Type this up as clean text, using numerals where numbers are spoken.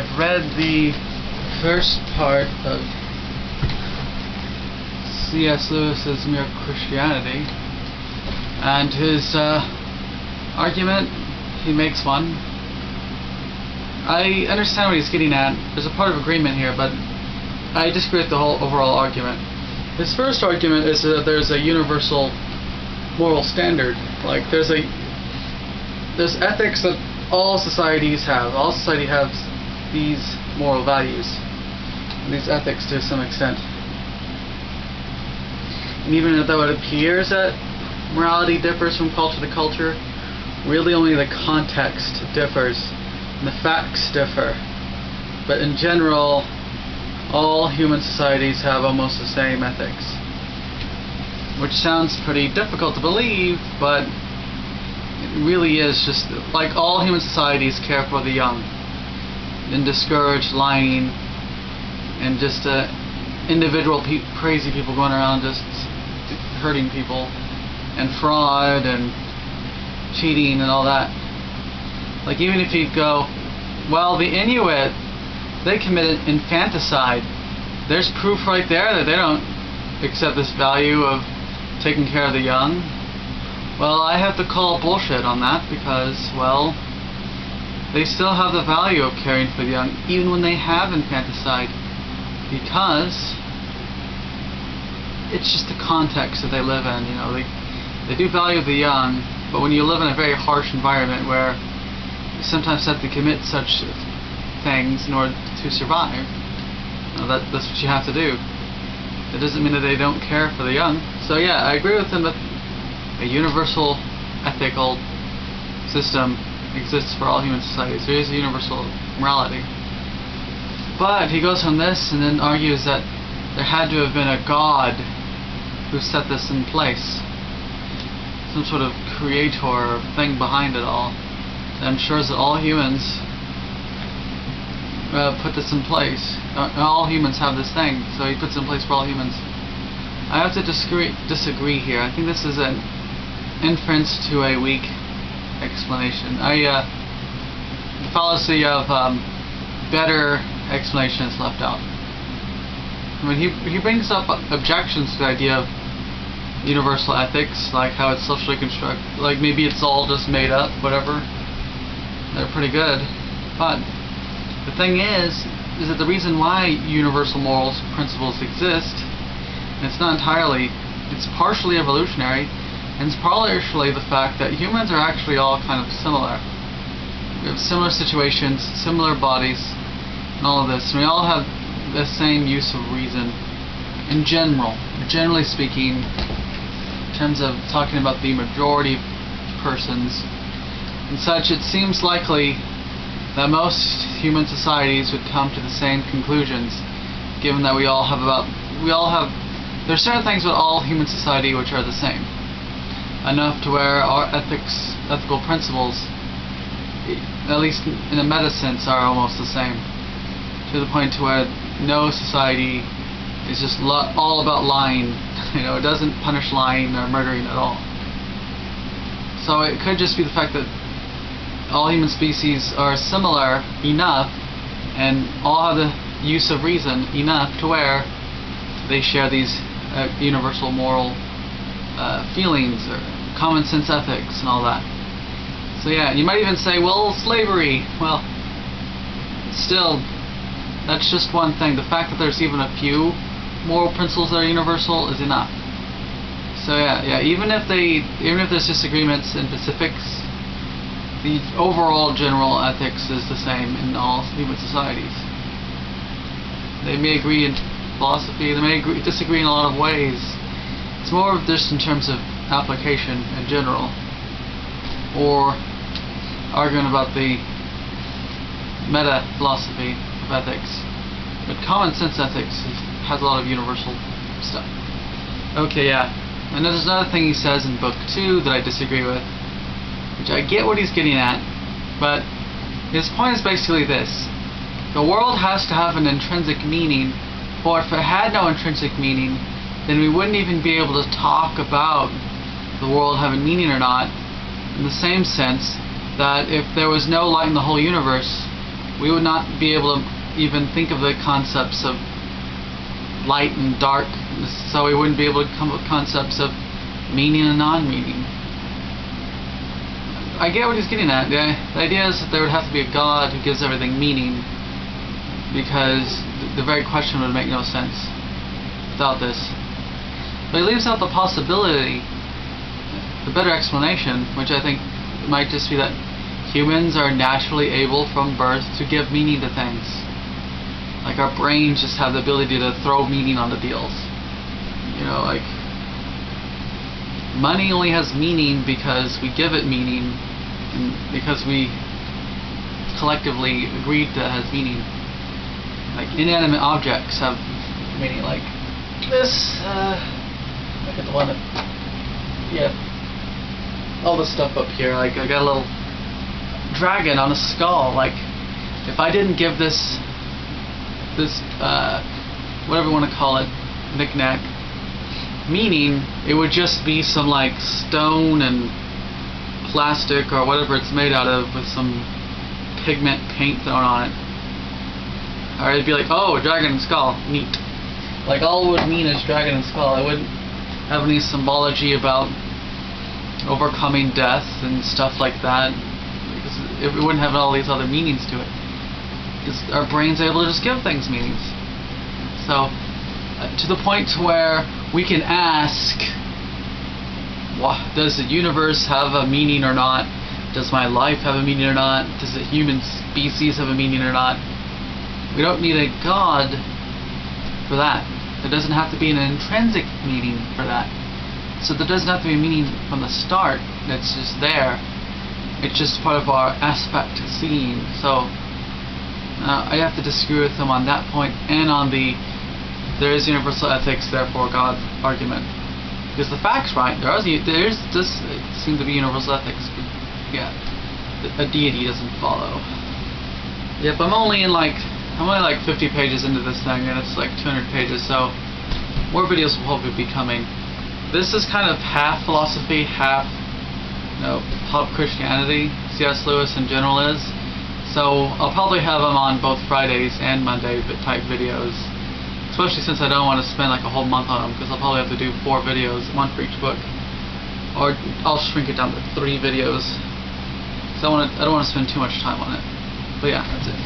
I've read the first part of C.S. Lewis's Mere Christianity, and his argument, he makes one. I understand what he's getting at. There's a part of agreement here, but I disagree with the whole overall argument. His first argument is that there's a universal moral standard. Like there's ethics that all societies have. All society has these moral values and these ethics to some extent. And even though it appears that morality differs from culture to culture, really only the context differs and the facts differ. But in general, all human societies have almost the same ethics. Which sounds pretty difficult to believe, but it really is. Just like all human societies care for the young and discourage lying and just individual crazy people going around just hurting people and fraud and cheating and all that. Like even if you go, well, the Inuit, they committed infanticide. There's proof right there that they don't accept this value of taking care of the young. Well, I have to call bullshit on that because, well, they still have the value of caring for the young even when they have infanticide, because it's just the context that they live in. You know, they do value the young, but when you live in a very harsh environment where you sometimes have to commit such things in order to survive, you know, that's what you have to do. It doesn't mean that they don't care for the young. So yeah, I agree with him that a universal ethical system exists for all human societies. There is a universal morality. But he goes from this and then argues that there had to have been a God who set this in place. Some sort of creator or thing behind it all that ensures that all humans put this in place. All humans have this thing, so he puts it in place for all humans. I have to disagree here. I think this is an inference to a weak explanation. The fallacy of better explanations left out. I mean, he brings up objections to the idea of universal ethics, like how it's socially constructed, like maybe it's all just made up, whatever. They're pretty good, but the thing is that the reason why universal moral principles exist, and it's not entirely, it's partially evolutionary, and it's partially the fact that humans are actually all kind of similar. We have similar situations, similar bodies, and all of this, and we all have the same use of reason in general, generally speaking, in terms of talking about the majority of persons and such. It seems likely that most human societies would come to the same conclusions, given that there's certain things about all human society which are the same, enough to where our ethical principles, at least in a meta sense, are almost the same, to the point to where no society is just all about lying. You know, it doesn't punish lying or murdering at all. So it could just be the fact that all human species are similar enough and all have the use of reason enough to where they share these universal moral feelings or common sense ethics and all that. So yeah, you might even say, well, slavery. Well, still, that's just one thing. The fact that there's even a few moral principles that are universal is enough. So yeah, even if there's disagreements in specifics, the overall general ethics is the same in all human societies. They may agree in philosophy, they may disagree in a lot of ways. It's more of just in terms of application in general, or arguing about the meta philosophy of ethics. But common sense ethics has a lot of universal stuff. Okay, yeah. And there's another thing he says in book 2 that I disagree with, which I get what he's getting at, but his point is basically this: the world has to have an intrinsic meaning, or if it had no intrinsic meaning, then we wouldn't even be able to talk about the world having meaning or not, in the same sense that if there was no light in the whole universe, we would not be able to even think of the concepts of light and dark, so we wouldn't be able to come up with concepts of meaning and non-meaning. I get what he's getting at. The idea is that there would have to be a God who gives everything meaning, because the very question would make no sense without this. But he leaves out the possibility, the better explanation, which I think might just be that humans are naturally able from birth to give meaning to things. Like our brains just have the ability to throw meaning onto deals. You know, like money only has meaning because we give it meaning, and because we collectively agreed that it has meaning. Like inanimate objects have meaning. Like this, look at the one that, yeah, all the stuff up here. Like I got a little dragon on a skull. Like if I didn't give this whatever you want to call it, knick-knack, meaning, it would just be some like stone and plastic or whatever it's made out of with some pigment paint thrown on it. Or it'd be like, oh, a dragon and skull, neat. Like all it would mean is dragon and skull. It wouldn't have any symbology about overcoming death and stuff like that, because it wouldn't have all these other meanings to it. Because our brains are able to just give things meanings. So, to the point to where we can ask, does the universe have a meaning or not? Does my life have a meaning or not? Does the human species have a meaning or not? We don't need a God for that. There doesn't have to be an intrinsic meaning for that. So there doesn't have to be a meaning from the start. It's just there. It's just part of our aspect to seeing. So I have to disagree with him on that point, and on the there is universal ethics, therefore God argument. Because the fact's right. There's this seems to be universal ethics. Yeah, a deity doesn't follow. Yep, I'm only like 50 pages into this thing, and it's like 200 pages. So more videos will hopefully be coming. This is kind of half philosophy, half pop Christianity. C.S. Lewis in general is. So I'll probably have them on both Fridays and Monday type videos. Especially since I don't want to spend like a whole month on them, because I'll probably have to do 4 videos, 1 for each book. Or I'll shrink it down to 3 videos. So I don't want to spend too much time on it. But yeah, that's it.